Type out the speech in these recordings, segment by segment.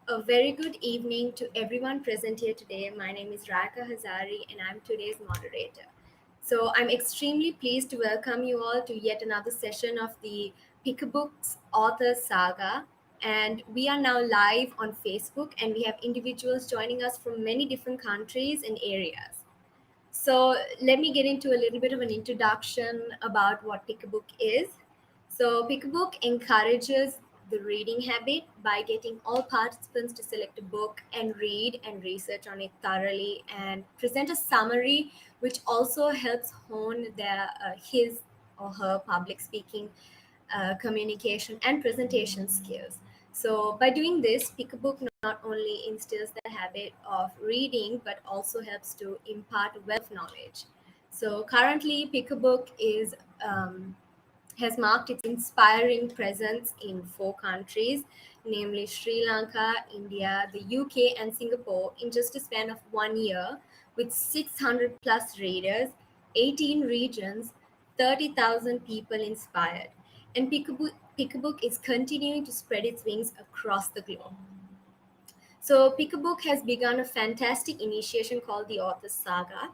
A very good evening to everyone present here today. My name is Raika Hazari and I'm today's moderator. So I'm extremely pleased to welcome you all to yet another session of the Pick a Book's author saga. And we are now live on Facebook and we have individuals joining us from many different countries and areas. So let me get into a little bit of an introduction about what Pick a Book is. So Pick a Book encourages the reading habit by getting all participants to select a book and read and research on it thoroughly and present a summary, which also helps hone their his or her public speaking, communication, and presentation skills. So, by doing this, Pick a Book not only instills the habit of reading but also helps to impart wealth knowledge. So, currently, Pick a Book has marked its inspiring presence in 4 countries, namely Sri Lanka, India, the UK, and Singapore, in just a span of 1 year, with 600 plus readers, 18 regions, 30,000 people inspired. And Pick a Book is continuing to spread its wings across the globe. So, Pick a Book has begun a fantastic initiation called the Author Saga.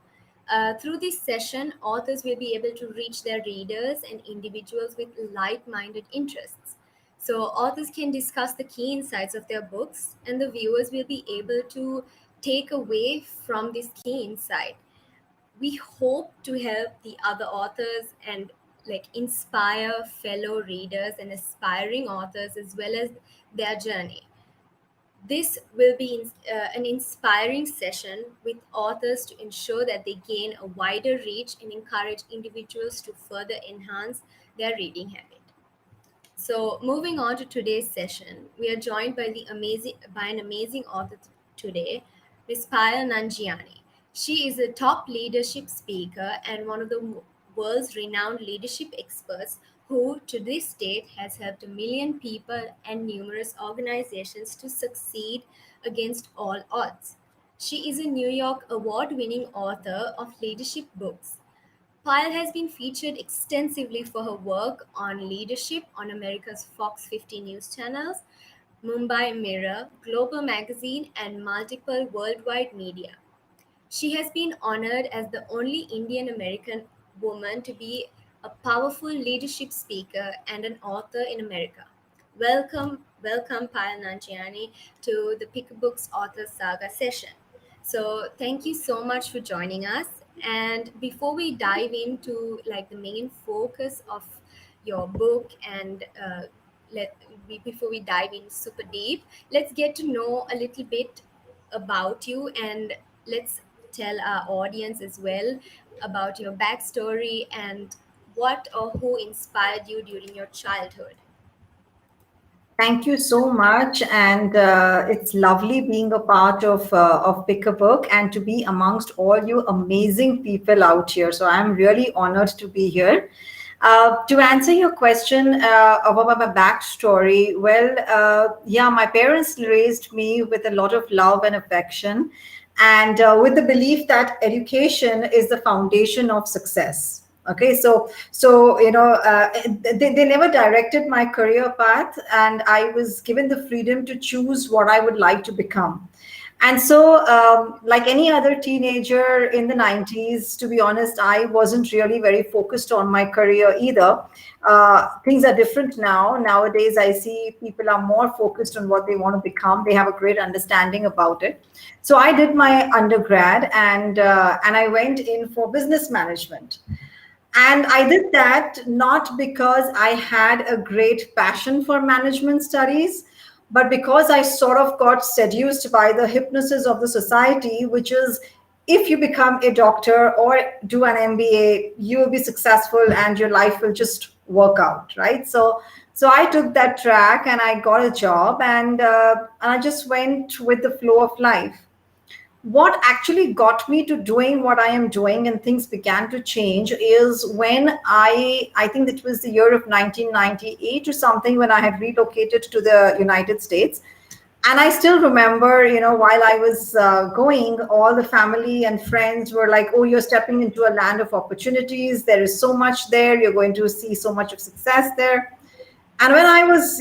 Through this session, authors will be able to reach their readers and individuals with like minded interests. So, authors can discuss the key insights of their books, and the viewers will be able to take away from this key insight. We hope to help the other authors and inspire fellow readers and aspiring authors as well as their journey. This will be an inspiring session with authors to ensure that they gain a wider reach and encourage individuals to further enhance their reading habit. So, moving on to today's session, we are joined by an amazing author today, Ms. Payal Nanjiani. She is a top leadership speaker and one of the world's renowned leadership experts who, to this date, has helped a million people and numerous organizations to succeed against all odds. She is a New York award winning author of leadership books. Pyle has been featured extensively for her work on leadership on America's Fox 50 news channels, Mumbai Mirror, Global Magazine, and multiple worldwide media. She has been honored as the only Indian American woman to be a powerful leadership speaker and an author in America. Welcome, Payal Nanjiani, to the Pick a Book's Author Saga session. So, thank you so much for joining us. And before we dive into the main focus of your book and before we dive in super deep, let's get to know a little bit about you and let's tell our audience as well about your backstory and what or who inspired you during your childhood. Thank you so much, and it's lovely being a part of Pick a Book and to be amongst all you amazing people out here. So I'm really honored to be here. To answer your question about my backstory, well, yeah, my parents raised me with a lot of love and affection, and with the belief that education is the foundation of success. Okay, so they never directed my career path, and I was given the freedom to choose what I would like to become. And so, like any other teenager in the 90s, to be honest, I wasn't really very focused on my career either. Things are different now. Nowadays, I see people are more focused on what they want to become. They have a great understanding about it. So I did my undergrad, and I went in for business management. And I did that not because I had a great passion for management studies, but because I sort of got seduced by the hypnosis of the society, which is if you become a doctor or do an MBA, you will be successful and your life will just work out, right? So I took that track and I got a job, and I just went with the flow of life. What actually got me to doing what I am doing and things began to change is when I think it was the year of 1998 or something, when I had relocated to the United States. And I still remember, while I was going, all the family and friends were like, oh, you're stepping into a land of opportunities. There is so much there. You're going to see so much of success there. And when I was,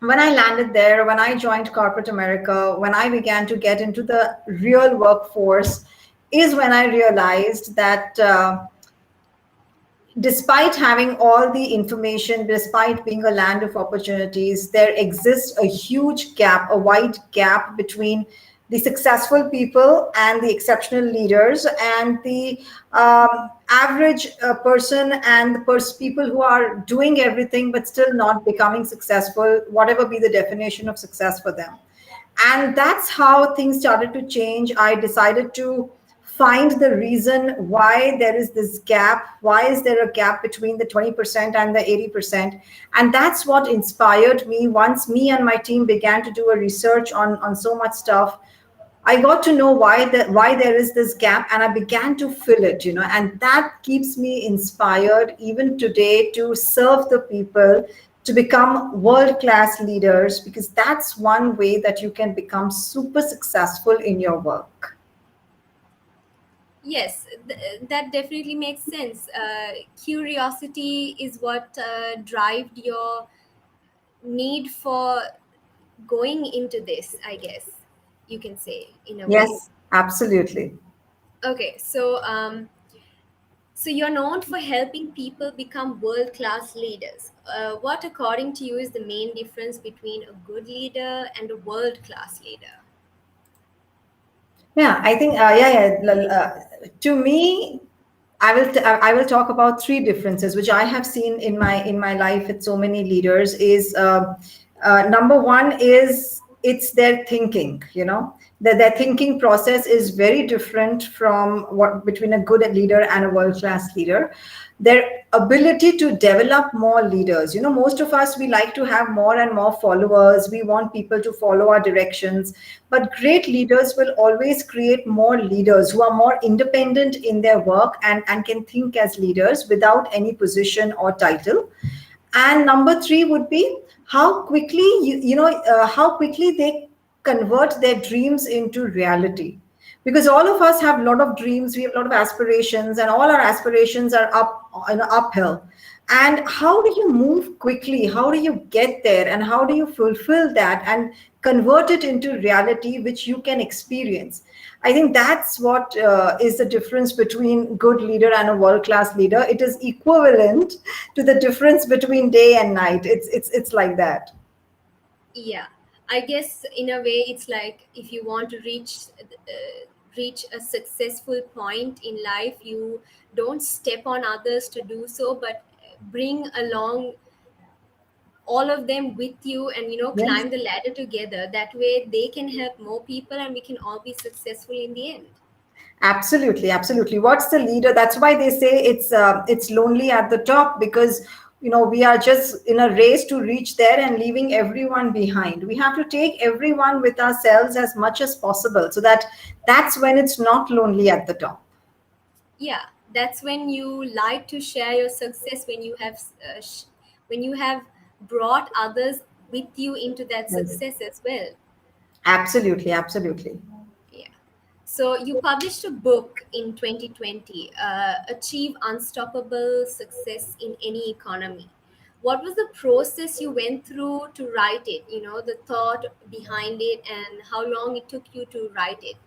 when I landed there, when I joined corporate America, when I began to get into the real workforce, is when I realized that despite having all the information, despite being a land of opportunities, there exists a huge gap, a wide gap between the successful people and the exceptional leaders and the average person and the people who are doing everything but still not becoming successful, whatever be the definition of success for them. And that's how things started to change. I decided to find the reason why there is this gap. Why is there a gap between the 20% and the 80%? And that's what inspired me. Once me and my team began to do a research on so much stuff, I got to know why there is this gap, and I began to fill it, and that keeps me inspired even today to serve the people, to become world class leaders, because that's one way that you can become super successful in your work. Yes, that definitely makes sense. Curiosity is what drives your need for going into this, I guess you can say, in a way. Yes, absolutely. Okay, so you're known for helping people become world class leaders. What, according to you, is the main difference between a good leader and a world class leader? Yeah, I think to me, I will talk about three differences which I have seen in my life with so many leaders. Is number one is it's their thinking. That their thinking process is very different from what between a good leader and a world class leader. Their ability to develop more leaders. Most of us, we like to have more and more followers. We want people to follow our directions, but great leaders will always create more leaders who are more independent in their work and can think as leaders without any position or title. And number three would be how quickly how quickly they convert their dreams into reality. Because all of us have a lot of dreams, we have a lot of aspirations, and all our aspirations are uphill. And how do you move quickly? How do you get there? And how do you fulfill that and convert it into reality, which you can experience? I think that's what is the difference between good leader and a world class leader. It is equivalent to the difference between day and night. It's like that. Yeah, I guess in a way it's like if you want to reach a successful point in life, you don't step on others to do so, but bring along all of them with you, and Yes. climb the ladder together. That way they can help more people and we can all be successful in the end. Absolutely, absolutely. What's the leader? That's why they say it's lonely at the top, because we are just in a race to reach there and leaving everyone behind. We have to take everyone with ourselves as much as possible, so that's when it's not lonely at the top. Yeah, that's when you like to share your success, when you have when you have brought others with you into that Yes. success as well. Absolutely, absolutely. Yeah. So you published a book in 2020, Achieve Unstoppable Success in Any Economy. What was the process you went through to write it? The thought behind it and how long it took you to write it?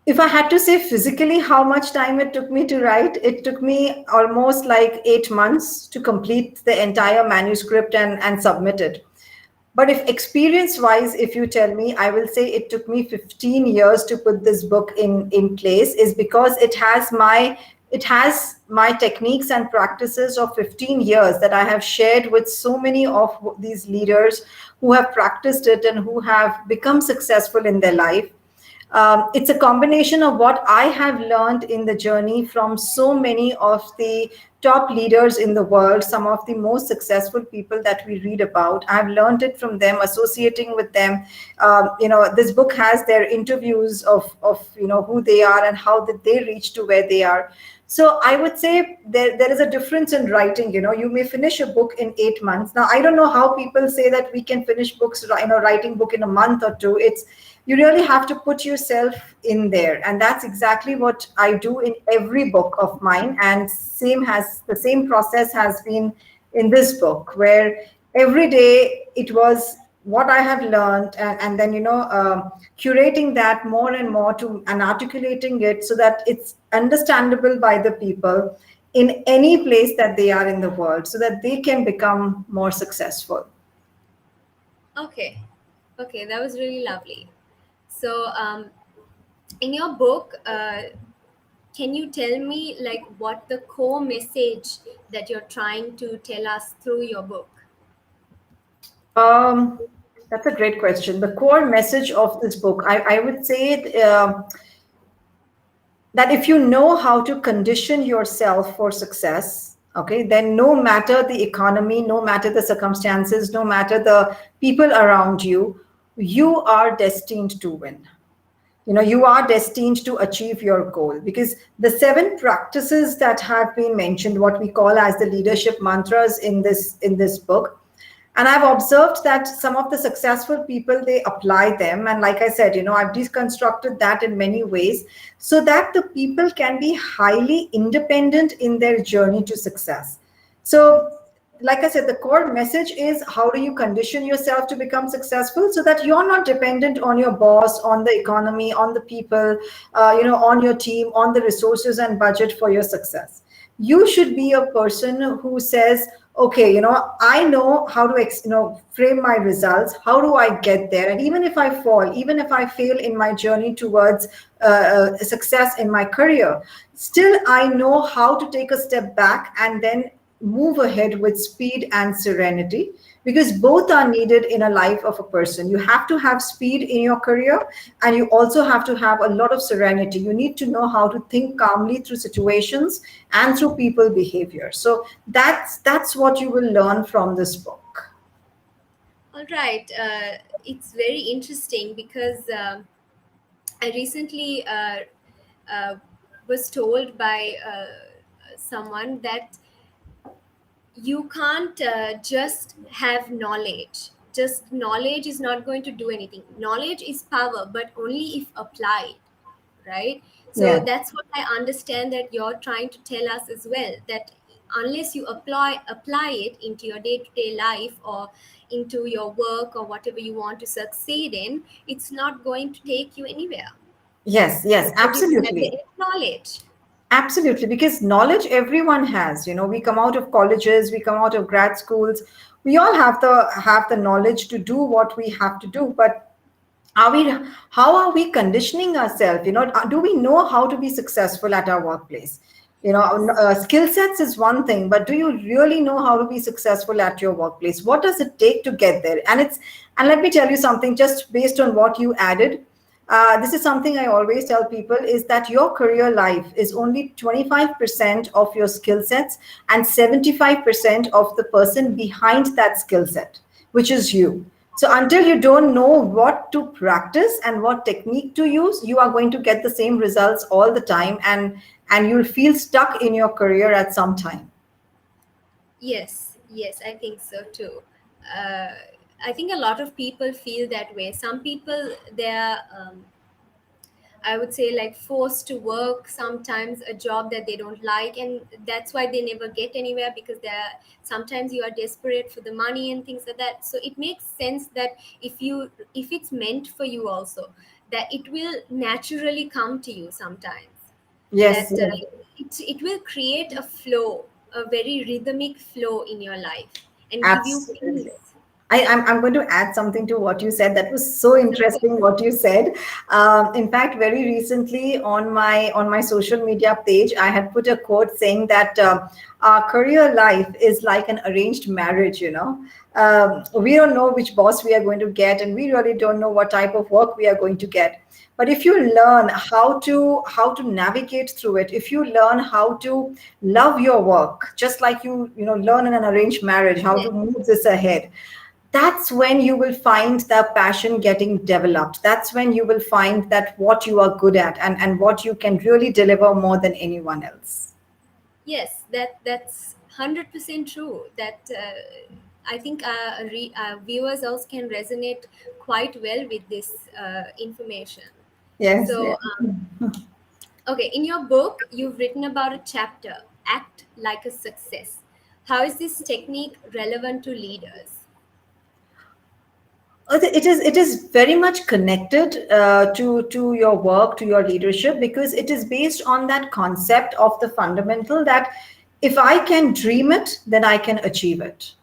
If I had to say physically how much time it took me to write, it took me almost like 8 months to complete the entire manuscript and submit it. But if experience wise, if you tell me, I will say it took me 15 years to put this book in place, is because it has my techniques and practices of 15 years that I have shared with so many of these leaders who have practiced it and who have become successful in their life. It's a combination of what I have learned in the journey from so many of the top leaders in the world, some of the most successful people that we read about. I've learned it from them, associating with them. This book has their interviews of who they are and how did they reach to where they are. So I would say there is a difference in writing. You may finish a book in 8 months. Now, I don't know how people say that we can finish books, writing book in a month or two. You really have to put yourself in there, and that's exactly what I do in every book of mine. And the same process has been in this book, where every day it was what I have learned, and then curating that more and more to and articulating it so that it's understandable by the people in any place that they are in the world, so that they can become more successful. Okay, okay, that was really lovely. So, in your book, can you tell me like what the core message that you're trying to tell us through your book? Um, that's a great question. The core message of this book, I would say that if you know how to condition yourself for success, okay, then no matter the economy, no matter the circumstances, no matter the people around you, you are destined to win. You are destined to achieve your goal, because the seven practices that have been mentioned, what we call as the leadership mantras in this book, and I've observed that some of the successful people, they apply them, and like I said, I've deconstructed that in many ways so that the people can be highly independent in their journey to success. So like I said, the core message is, how do you condition yourself to become successful so that you're not dependent on your boss, on the economy, on the people, on your team, on the resources and budget for your success. You should be a person who says, okay, I know how to frame my results. How do I get there? And even if I fall, even if I fail in my journey towards success in my career, still I know how to take a step back and then move ahead with speed and serenity, because both are needed in a life of a person. You have to have speed in your career, and you also have to have a lot of serenity. You need to know how to think calmly through situations and through people behavior. So that's what you will learn from this book. All right, it's very interesting because I recently uh, was told by someone that you can't just have knowledge. Just knowledge is not going to do anything. Knowledge is power, but only if applied, right? So Yeah. that's what I understand that you're trying to tell us as well. That unless you apply it into your day-to-day life or into your work or whatever you want to succeed in, it's not going to take you anywhere Yes, yes, because you don't have absolutely. the knowledge. Absolutely, because knowledge everyone has. We come out of colleges, we come out of grad schools. We all have the knowledge to do what we have to do, but are we how are we conditioning ourselves? Do we know how to be successful at our workplace? Yes. Skill sets is one thing, but do you really know how to be successful at your workplace? What does it take to get there? And let me tell you something, just based on what you added. This is something I always tell people, is that your career life is only 25% of your skill sets and 75% of the person behind that skill set, which is you. So until you don't know what to practice and what technique to use, you are going to get the same results all the time, and you'll feel stuck in your career at some time. Yes, yes, I think so too. Uh, I think a lot of people feel that way. Some people, they're, I would say, like forced to work sometimes a job that they don't like, and that's why they never get anywhere because they're sometimes you are desperate for the money and things like that. So it makes sense that if it's meant for you also, that it will naturally come to you sometimes. Yes, That yes, it will create a flow, a very rhythmic flow in your life and give you absolutely. peace. I'm going to add something to what you said. That was so interesting what you said. In fact, very recently on my social media page, I had put a quote saying that our career life is like an arranged marriage. We don't know which boss we are going to get, and we really don't know what type of work we are going to get. But if you learn how to navigate through it, if you learn how to love your work, just like you learn in an arranged marriage how Yes. to move this ahead, that's when you will find the passion getting developed. That's when you will find that what you are good at, and what you can really deliver more than anyone else. Yes, that's 100% true. That I think viewers also can resonate quite well with this information. Yes, So, yes. okay, in your book, you've written about a chapter, Act Like a Success. How is this technique relevant to leaders? It is very much connected to your work, to your leadership, because it is based on that concept of the fundamental that if I can dream it, then I can achieve it,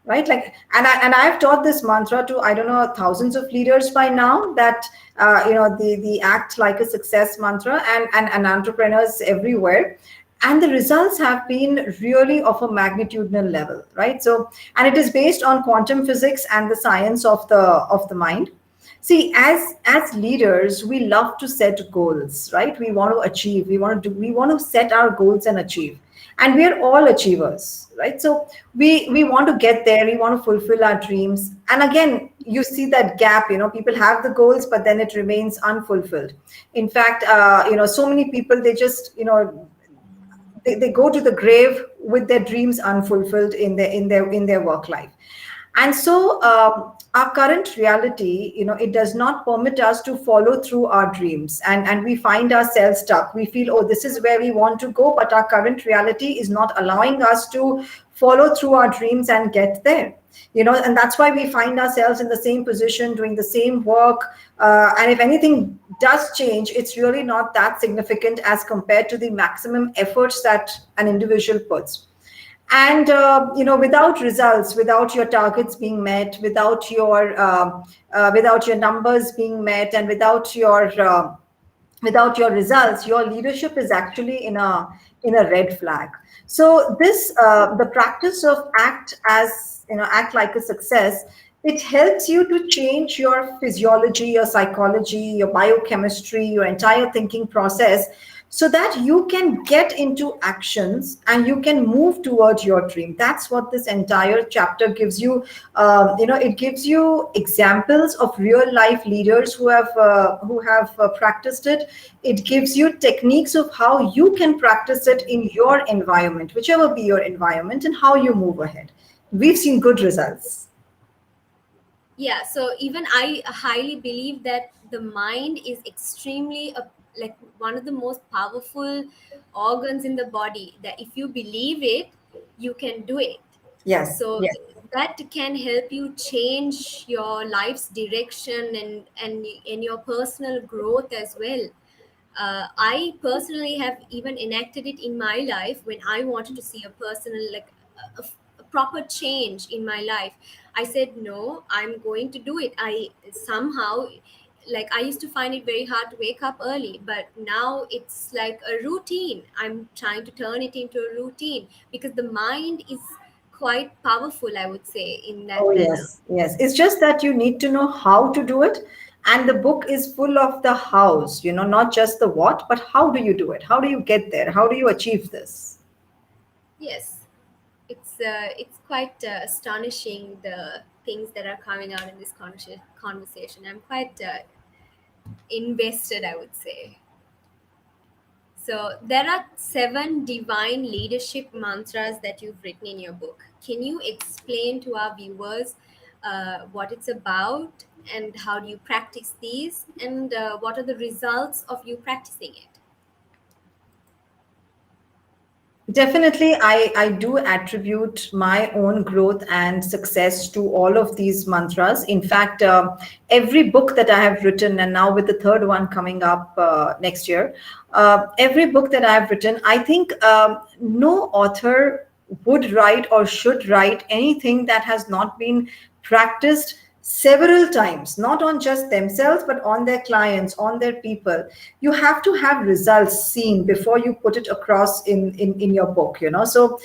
right? Like, and I've taught this mantra to, I don't know, thousands of leaders by now, that the act like a success mantra, and entrepreneurs everywhere, and the results have been really of a magnitudinal level, right? So, and it is based on quantum physics and the science of the mind. See, as leaders, we love to set goals, right? We want to achieve, we want to set our goals and achieve, and we are all achievers, right? So we want to get there, we want to fulfill our dreams, and again, you see that gap. People have the goals, but then it remains unfulfilled. In fact, so many people, they just, they go to the grave with their dreams unfulfilled in their work life. And so, our current reality, it does not permit us to follow through our dreams, and we find ourselves stuck. We feel, oh, this is where we want to go, but our current reality is not allowing us to follow through our dreams and get there. And that's why we find ourselves in the same position, doing the same work. And if anything does change, it's really not that significant as compared to the maximum efforts that an individual puts. And without results, without your targets being met, without your numbers being met, and without your results, your leadership is actually in a red flag. So this the practice of act like a success, it helps you to change your physiology, your psychology, your biochemistry, your entire thinking process, so that you can get into actions and you can move toward your dream. That's what this entire chapter gives you. It gives you examples of real life leaders who have practiced it. It gives you techniques of how you can practice it in your environment, whichever be your environment, and how you move ahead. We've seen good results. Yeah, so even I highly believe that the mind is extremely like one of the most powerful organs in the body, that if you believe it, you can do it. Yes, So yes. that can help you change your life's direction, and in your personal growth as well. I personally have even enacted it in my life when I wanted to see a personal, like a proper change in my life. I said, no, I'm going to do it. I somehow, like, I used to find it very hard to wake up early, but now it's like a routine. I'm trying to turn it into a routine because the mind is quite powerful, I would say, in Oh, that manner. yes, yes. It's just that you need to know how to do it. And the book is full of the hows, not just the what, but how do you do it? How do you get there? How do you achieve this? Yes, it's quite astonishing, the things that are coming out in this conversation. I'm quite invested, I would say. So there are 7 divine leadership mantras that you've written in your book. Can you explain to our viewers what it's about, and how do you practice these, and what are the results of you practicing it? Definitely, I do attribute my own growth and success to all of these mantras. In fact, every book that I have written, and now with the third one coming up next year, every book that I have written, I think no author would write or should write anything that has not been practiced several times, not on just themselves, but on their clients, on their people. You have to have results seen before you put it across in your book. So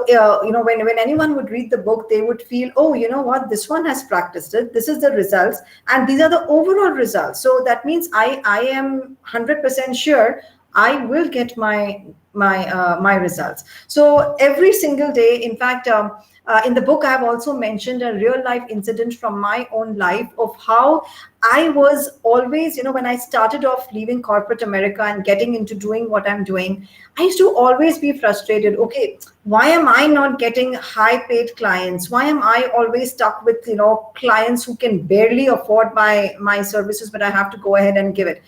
when anyone would read the book, they would feel, oh, you know what, this one has practiced it, this is the results, and these are the overall results. So that means I am 100% sure I will get my results. So every single day, in fact, in the book, I have also mentioned a real life incident from my own life of how I was always, when I started off leaving corporate America and getting into doing what I'm doing, I used to always be frustrated. Okay, why am I not getting high paid clients? Why am I always stuck with, clients who can barely afford my services, but I have to go ahead and give it?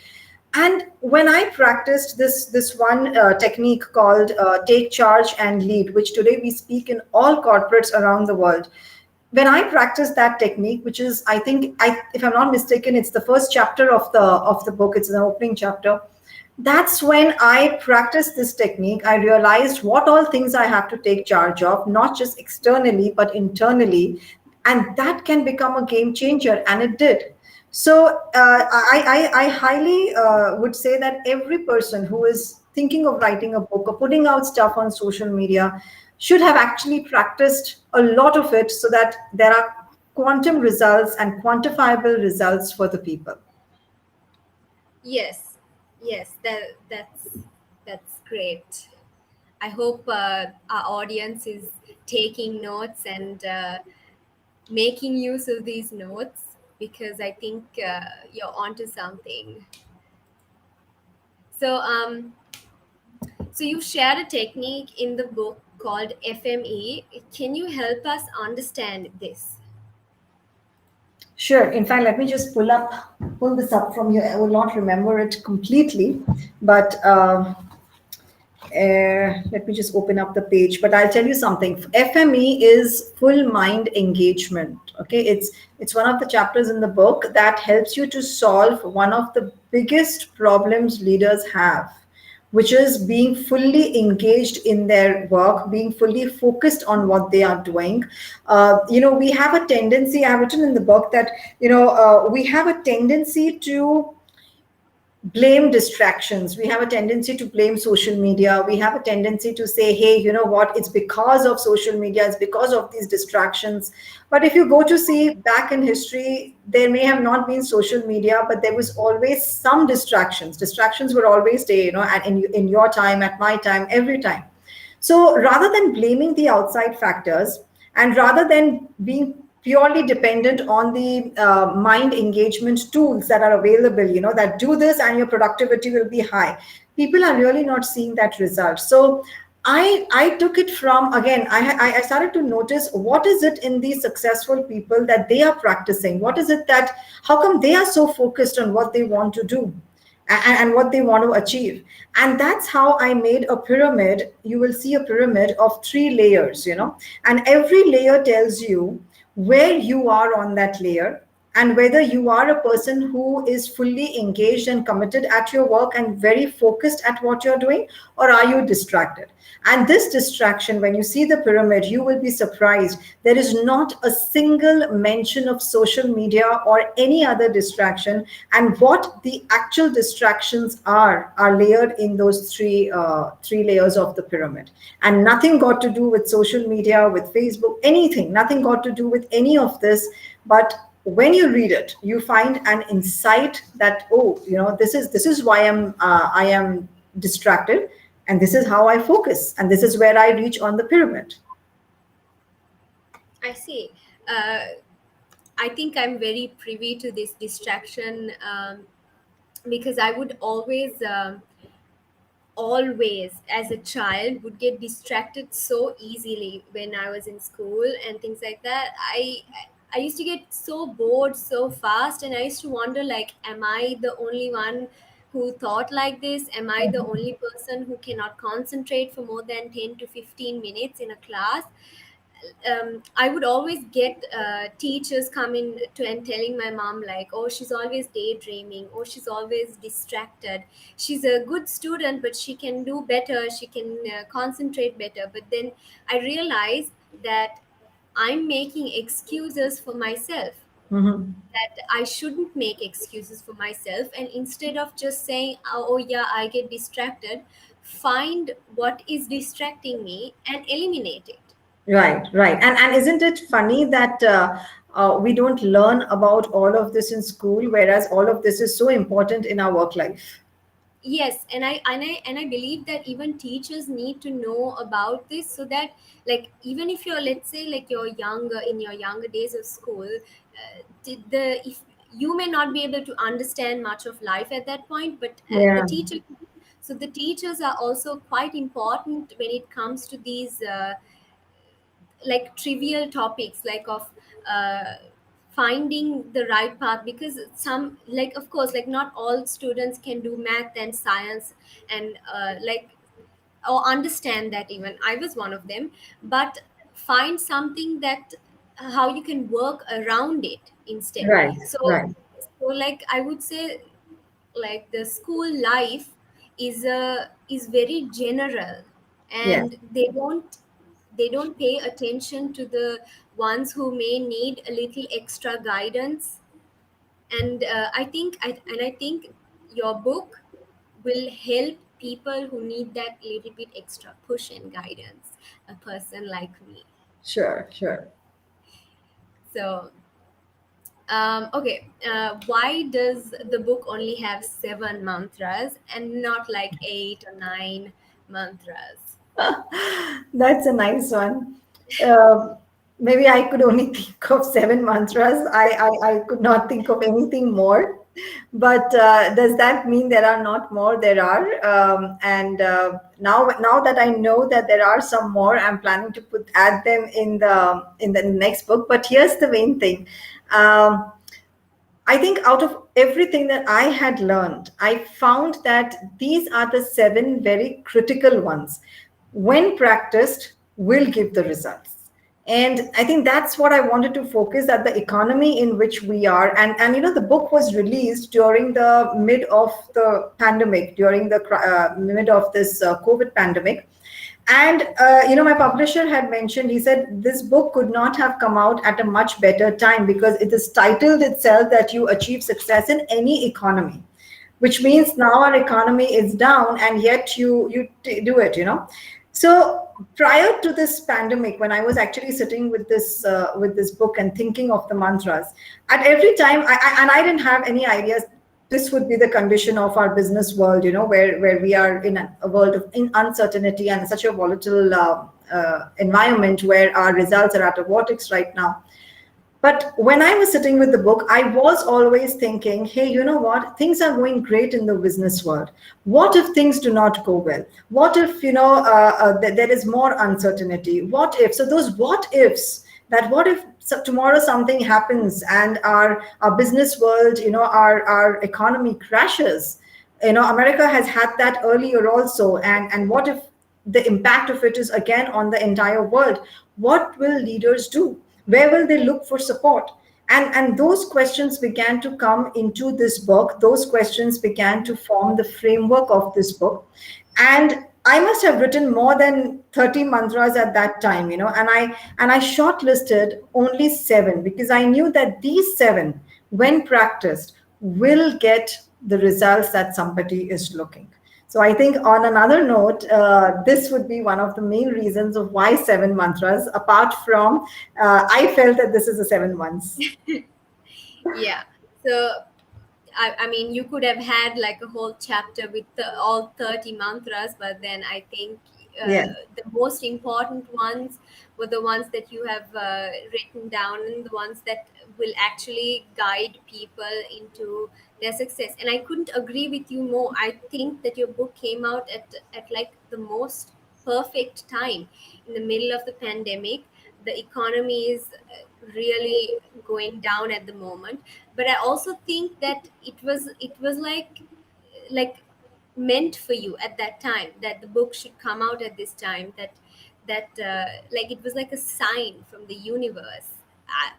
And when I practiced this one technique called take charge and lead, which today we speak in all corporates around the world, when I practiced that technique, which is, I think, if I'm not mistaken, it's the first chapter of the book. It's an opening chapter. That's when I practiced this technique. I realized what all things I have to take charge of, not just externally, but internally. And that can become a game changer. And it did. So I highly would say that every person who is thinking of writing a book or putting out stuff on social media should have actually practiced a lot of it so that there are quantum results and quantifiable results for the people. Yes, yes, that's great. I hope our audience is taking notes and making use of these notes, because I think you're onto something. So, so you shared a technique in the book called FME. Can you help us understand this? Sure. In fact, let me just pull this up from here. I will not remember it completely, but let me just open up the page. But I'll tell you something. FME is full mind engagement. Okay, it's one of the chapters in the book that helps you to solve one of the biggest problems leaders have, which is being fully engaged in their work, being fully focused on what they are doing. We have a tendency. I have written in the book that we have a tendency to blame distractions. We have a tendency to blame social media. We have a tendency to say, hey, you know what, it's because of social media, it's because of these distractions. But if you go to see back in history, there may have not been social media, but there was always some distractions were always there, and in your time, at my time, every time. So rather than blaming the outside factors, and rather than being purely dependent on the mind engagement tools that are available, that do this and your productivity will be high, people are really not seeing that result. So I took it from, again, I started to notice what is it in these successful people that they are practicing. What is it that, how come they are so focused on what they want to do and what they want to achieve? And that's how I made a pyramid. You will see a pyramid of 3 layers, and every layer tells you where you are on that layer, and whether you are a person who is fully engaged and committed at your work and very focused at what you're doing, or are you distracted. And this distraction, when you see the pyramid, you will be surprised. There is not a single mention of social media or any other distraction. And what the actual distractions are layered in those three layers of the pyramid. And nothing got to do with social media, with Facebook, anything, nothing got to do with any of this. But when you read it, you find an insight that, oh, this is why I am distracted, and this is how I focus, and this is where I reach on the pyramid. I see. Uh, I think I'm very privy to this distraction, because I would always as a child would get distracted so easily when I was in school and things like that. I used to get so bored so fast, and I used to wonder, like, am I the only one who thought like this? Am I the only person who cannot concentrate for more than 10 to 15 minutes in a class? I would always get teachers coming to and telling my mom, like, oh, she's always daydreaming, oh, she's always distracted, she's a good student but she can do better, she can concentrate better. But then I realized that I'm making excuses for myself, Mhm. that I shouldn't make excuses for myself, and instead of just saying, oh yeah, I get distracted, find what is distracting me and eliminate it. Right, right. And isn't it funny that we don't learn about all of this in school, whereas all of this is so important in our work life? Yes, and I believe that even teachers need to know about this, so that, like, even if you're, let's say, like, you're younger, in your younger days of school, the if you may not be able to understand much of life at that point, but the Yeah. teacher, so the teachers are also quite important when it comes to these like trivial topics, like of uh, finding the right path, because some, like, of course, like not all students can do math and science, and like, or understand that. Even I was one of them. But find something that how you can work around it instead. Right, So right. like I would say, like the school life is very general, Yes, and they don't pay attention to the ones who may need a little extra guidance. And I think your book will help people who need that little bit extra push and guidance, a person like me. sure, sure. So okay, why does the book only have 7 mantras and not like 8 or 9 mantras? That's a nice one. Uh, Maybe I could only think of seven mantras. I could not think of anything more. But does that mean there are not more? There are. And now that I know that there are some more, I'm planning to add them in the next book. But here's the main thing. Um, I think out of everything that I had learned, I found that these are the seven very critical ones. When practiced, will give the results. And I think that's what I wanted to focus at the economy in which we are. And you know, the book was released during the mid of the pandemic, during the mid of this COVID pandemic. And you know, my publisher had mentioned, he said this book could not have come out at a much better time because it is titled itself that you achieve success in any economy, which means now our economy is down and yet do it, you know. So prior to this pandemic, when I was actually sitting with this book and thinking of the mantras, at every time and I didn't have any ideas this would be the condition of our business world, you know, where we are in a world of uncertainty and such a volatile environment where our results are at a vortex right now. But when I was sitting with the book, I was always thinking, hey, you know what? Things are going great in the business world. What if things do not go well? What if, you know, there is more uncertainty? What if? So those what ifs, that what if tomorrow something happens and our business world, you know, our economy crashes? You know, America has had that earlier also. And what if the impact of it is again on the entire world? What will leaders do? Where will they look for support? And those questions began to come into this book. Those questions began to form the framework of this book. And I must have written more than 30 mantras at that time, you know, and I shortlisted only seven because I knew that these seven, when practiced, will get the results that somebody is looking. So I think on another note, this would be one of the main reasons of why seven mantras. Apart from, I felt that this is a seven ones. Yeah. So I mean, you could have had like a whole chapter with all 30 mantras, but then I think Yeah, the most important ones were the ones that you have written down, and the ones that will actually guide people into their success. And I couldn't agree with you more. I think that your book came out at like the most perfect time in the middle of the pandemic. The economy is really going down at the moment, but I also think that it was like meant for you at that time, that the book should come out at this time, that like it was like a sign from the universe.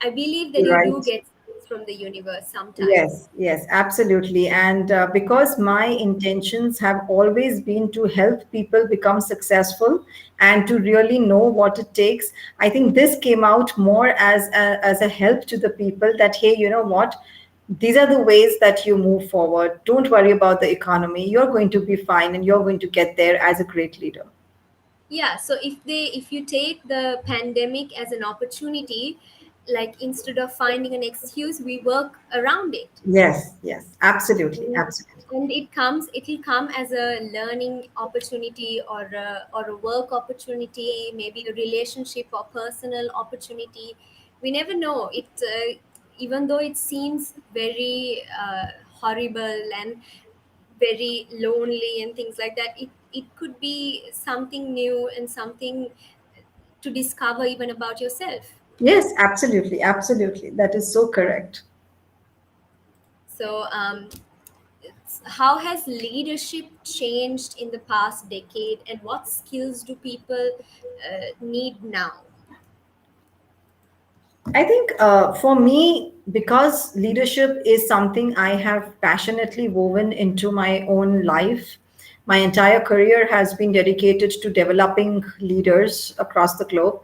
I believe that you're you do right. get signs from the universe sometimes. Yes, yes, absolutely. And because my intentions have always been to help people become successful and to really know what it takes, I think this came out more as a help to the people that, hey, you know what? These are the ways that you move forward. Don't worry about the economy. You're going to be fine and you're going to get there as a great leader. Yeah, so if you take the pandemic as an opportunity, like instead of finding an excuse, we work around it. Yes, yes, absolutely, and absolutely. and it'll come as a learning opportunity, or a work opportunity, maybe a relationship or personal opportunity. We never know it. Even though it seems very horrible and very lonely and things like that, it could be something new and something to discover even about yourself. Yes, absolutely, absolutely. That is so correct. So, how has leadership changed in the past decade, and what skills do people need now? I think for me, because leadership is something I have passionately woven into my own life, my entire career has been dedicated to developing leaders across the globe.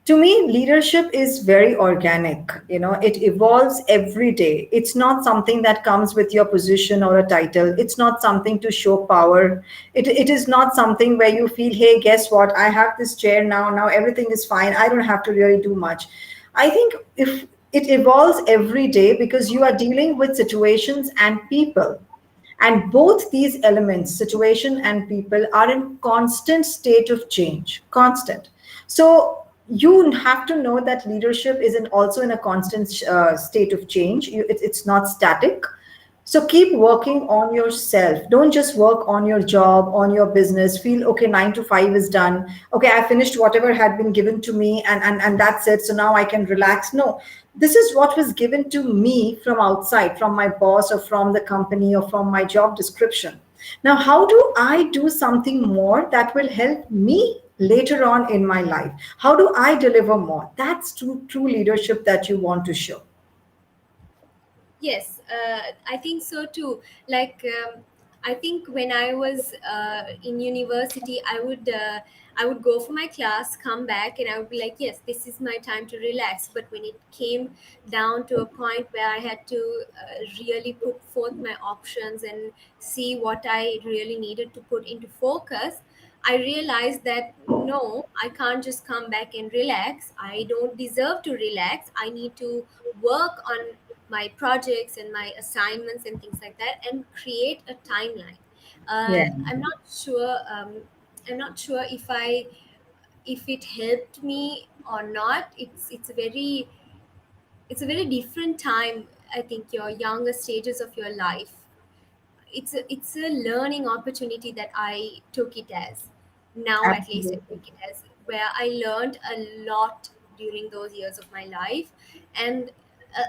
To me, leadership is very organic. You know, it evolves every day. It's not something that comes with your position or a title. It's not something to show power. It is not something where you feel, hey, guess what? I have this chair now. Now everything is fine. I don't have to really do much. I think if it evolves every day because you are dealing with situations and people. And both these elements, situation and people, are in constant state of change, constant. So you have to know that leadership is also in a constant state of change. It's not static. So keep working on yourself. Don't just work on your job, on your business. Feel okay, 9 to 5 is done. Okay, I finished whatever had been given to me, and that's it. So now I can relax. No, this is what was given to me from outside, from my boss or from the company or from my job description. Now, how do I do something more that will help me later on in my life? How do I deliver more? That's true leadership that you want to show. Yes, I think so too. Like, I think when I was in university, I would go for my class, come back, and I would be like, yes, this is my time to relax. But when it came down to a point where I had to really put forth my options and see what I really needed to put into focus, I realized that no, I can't just come back and relax. I don't deserve to relax. I need to work on my projects and my assignments and things like that, and create a timeline. Yeah, I'm not sure. I'm not sure if it helped me or not. It's a very different time. I think your younger stages of your life, it's a learning opportunity that I took it as. Now at least I absolutely. take it as, where I learned a lot during those years of my life. And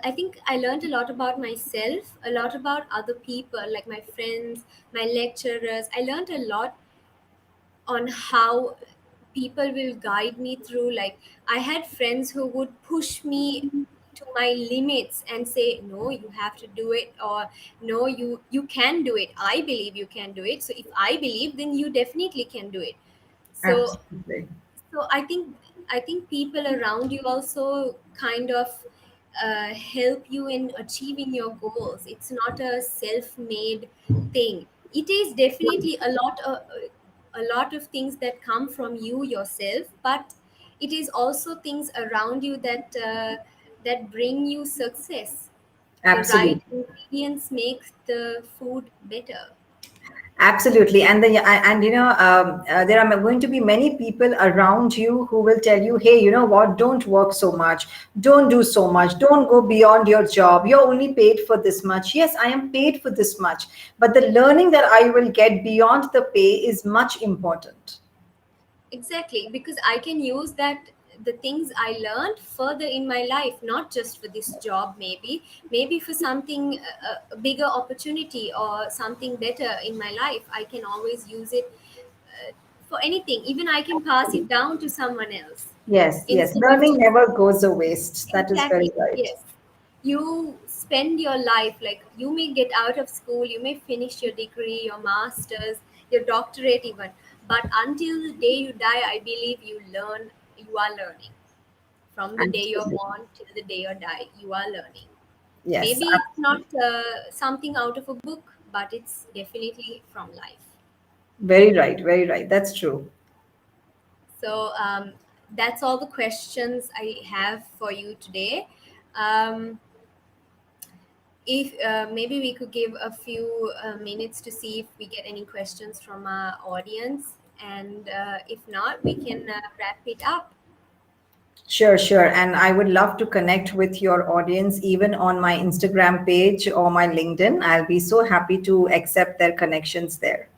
I think I learned a lot about myself, a lot about other people, like my friends, my lecturers. I learned a lot on how people will guide me through. Like, I had friends who would push me to my limits and say, no, you have to do it, or no, you can do it. I believe you can do it, so if I believe, then you definitely can do it. So Absolutely. so I think people around you also kind of help you in achieving your goals. It's not a self-made thing. It is definitely a lot of things that come from you yourself, but it is also things around you that bring you success. The right Absolutely. ingredients make the food better. Absolutely. And there are going to be many people around you who will tell you, hey, you know what, don't work so much, don't do so much, don't go beyond your job, you're only paid for this much. Yes, I am paid for this much, but the learning that I will get beyond the pay is much important. Exactly, because I can use that, the things I learned, further in my life, not just for this job, maybe for something, a bigger opportunity or something better in my life. I can always use it for anything. Even I can pass it down to someone else Yes, yes, instead of learning just. never goes a waste. That is very Exactly. right. Yes. You spend your life, like, you may get out of school, you may finish your degree, your master's, your doctorate even, but until the day you die, I believe you are learning. From the day you're Absolutely. born till the day you die, you are learning. Yes, Maybe it's not something out of a book, but it's definitely from life. very right, very right. That's true. So that's all the questions I have for you today. Um, if maybe we could give a few minutes to see if we get any questions from our audience, and if not, we can wrap it up. Sure, sure. And I would love to connect with your audience even on my Instagram page or my LinkedIn. I'll be so happy to accept their connections there.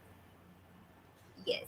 Yes.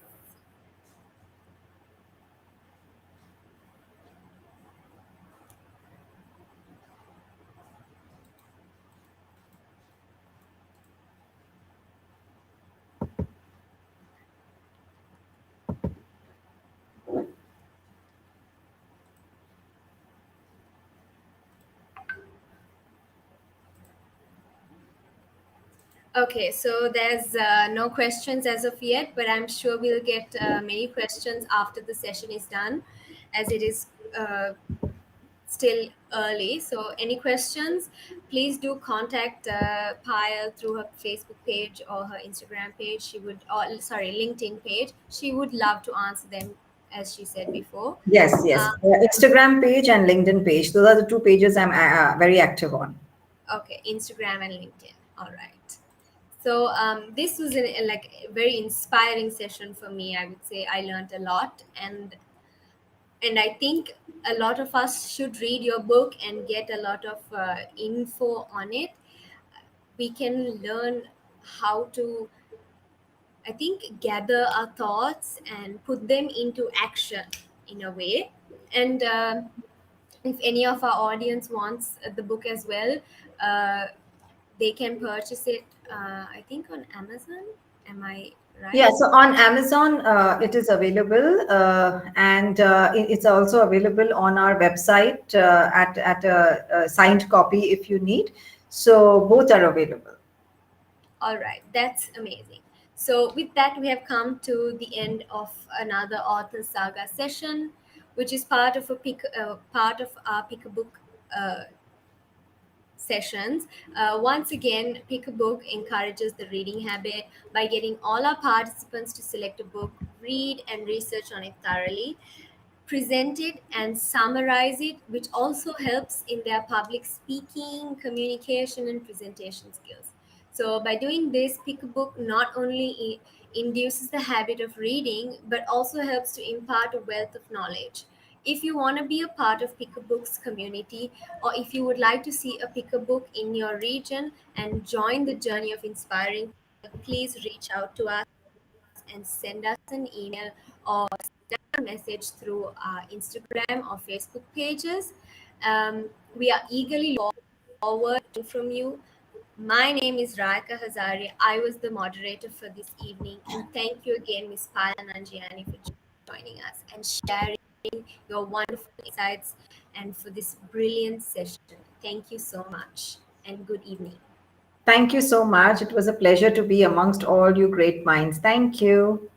Okay, so there's no questions as of yet, but I'm sure we'll get many questions after the session is done, as it is still early. So, any questions, please do contact Payal through her Facebook page or her Instagram page. She would, or sorry, LinkedIn page. She would love to answer them, as she said before. Yes, Uh, yes. Instagram page and LinkedIn page. Those are the two pages I'm very active on. okay, Instagram and LinkedIn. All right. So this was like a very inspiring session for me. I would say I learned a lot, and I think a lot of us should read your book and get a lot of info on it. We can learn how to, I think, gather our thoughts and put them into action in a way. And if any of our audience wants the book as well, uh, they can purchase it. I think on Amazon. Am I Yeah, right? so on Amazon, it is available, and it's also available on our website at a signed copy if you need. So both are available. All right, that's amazing. So, with that, we have come to the end of another author saga session, which is part of our pick a book uh, sessions. Once again, Pick a Book encourages the reading habit by getting all our participants to select a book, read, and research on it thoroughly, present it and summarize it, which also helps in their public speaking, communication, and presentation skills. So, by doing this, Pick a Book not only induces the habit of reading but also helps to impart a wealth of knowledge. If you want to be a part of Pick a Book's community, or if you would like to see a Pick a Book in your region and join the journey of inspiring, please reach out to us and send us an email or message through our Instagram or Facebook pages. We are eagerly forward to hearing from you. My name is Raika Hazari. I was the moderator for this evening, and thank you again, Ms. Payal Nanjiani, for joining us and sharing your wonderful insights and for this brilliant session. Thank you so much, and good evening. Thank you so much. It was a pleasure to be amongst all you great minds. Thank you.